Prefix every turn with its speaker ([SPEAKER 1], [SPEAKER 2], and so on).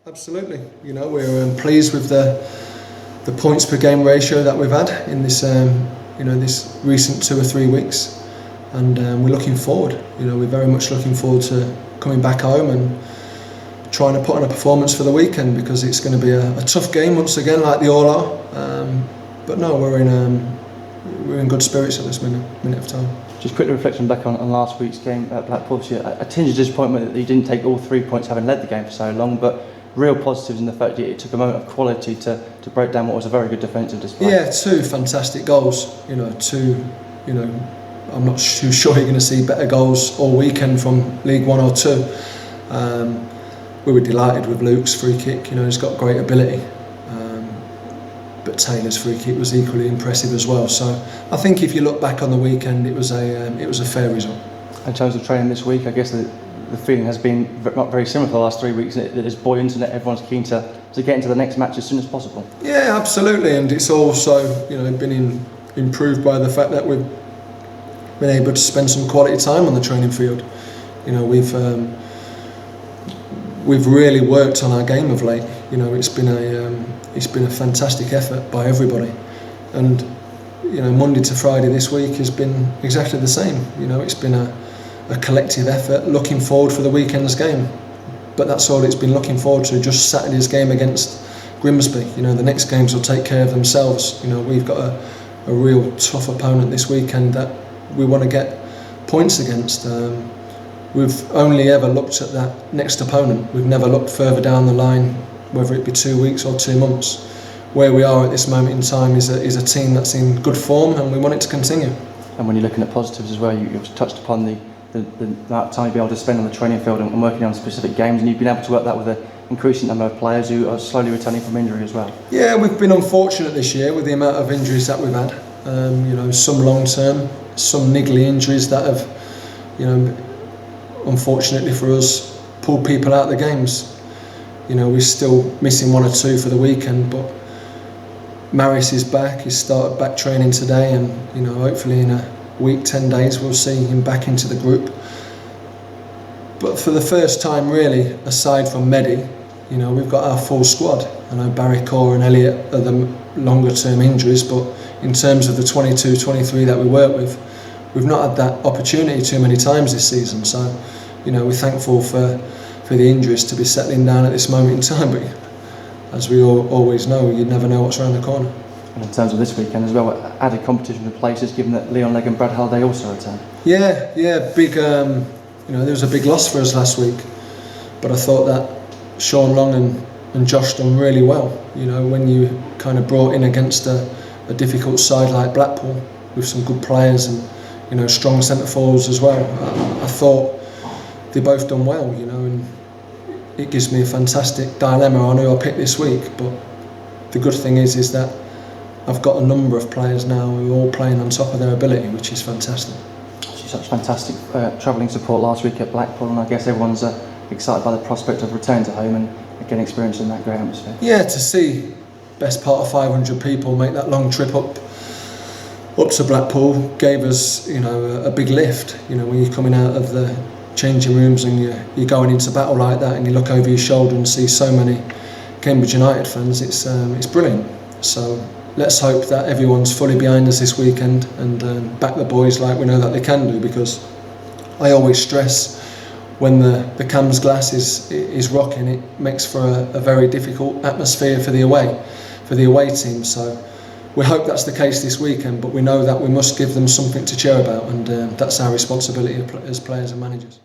[SPEAKER 1] Absolutely. You know, we're pleased with the points per game ratio that we've had in this this recent 2 or 3 weeks, and we're looking forward. You know, we're very much looking forward to coming back home and trying to put on a performance for the weekend, because it's going to be a tough game once again, like they all are. But no, we're in good spirits at this minute of time.
[SPEAKER 2] Just quickly reflecting back on last week's game at Blackpool, obviously a tinge of disappointment that you didn't take all 3 points having led the game for so long, but real positives in the fact that it took a moment of quality to break down what was a very good defensive display.
[SPEAKER 1] Yeah, 2 fantastic goals. I'm not too sure you're going to see better goals all weekend from League 1 or 2. We were delighted with Luke's free kick. He's got great ability. But Taylor's free kick was equally impressive as well. So I think if you look back on the weekend, it was a fair result.
[SPEAKER 2] In terms of training this week, I guess the feeling has been not very similar for the last 3 weeks. It is buoyant and everyone's keen to get into the next match as soon as possible.
[SPEAKER 1] Yeah, absolutely, and it's also been improved by the fact that we've been able to spend some quality time on the training field. We've really worked on our game of late. It's been a fantastic effort by everybody, and Monday to Friday this week has been exactly the same. It's been a collective effort looking forward for the weekend's game, but that's all it's been looking forward to, just Saturday's game against Grimsby. The next games will take care of themselves. We've got a real tough opponent this weekend that we want to get points against. We've only ever looked at that next opponent. We've never looked further down the line, whether it be 2 weeks or 2 months. Where we are at this moment in time is a team that's in good form, and we want it to continue.
[SPEAKER 2] And when you're looking at positives as well, you've touched upon the amount of time you'll be able to spend on the training field and working on specific games, and you've been able to work that with an increasing number of players who are slowly returning from injury as well. Yeah,
[SPEAKER 1] we've been unfortunate this year with the amount of injuries that we've had. Some long-term, some niggly injuries that have, unfortunately for us, pulled people out of the games. We're still missing 1 or 2 for the weekend, but Maris is back. He's started back training today, and hopefully in a week, 10 days, we'll see him back into the group. But for the first time, really, aside from Mehdi, we've got our full squad. I know Barry Core and Elliot are the longer term injuries, but in terms of the 22, 23 that we work with, we've not had that opportunity too many times this season. So, we're thankful for the injuries to be settling down at this moment in time. But as we always know, you never know what's around the corner.
[SPEAKER 2] And in terms of this weekend as well, added competition for places, given that Leon Legg and Brad Halliday also return.
[SPEAKER 1] Yeah, big. There was a big loss for us last week, but I thought that Sean Long and Josh done really well. When you kind of brought in against a difficult side like Blackpool with some good players and strong centre forwards as well, I thought they both done well. And it gives me a fantastic dilemma on who I pick this week. But the good thing is that I've got a number of players now who are all playing on top of their ability, which is fantastic.
[SPEAKER 2] Such fantastic travelling support last week at Blackpool, and I guess everyone's excited by the prospect of returning to home and again experiencing that great atmosphere. Yeah,
[SPEAKER 1] to see best part of 500 people make that long trip up to Blackpool gave us a big lift. When you're coming out of the changing rooms and you're going into battle like that, and you look over your shoulder and see so many Cambridge United fans, it's brilliant. So let's hope that everyone's fully behind us this weekend and back the boys like we know that they can do, because I always stress when the Cams glass is rocking, it makes for a very difficult atmosphere for the away team. So we hope that's the case this weekend, but we know that we must give them something to cheer about, and that's our responsibility as players and managers.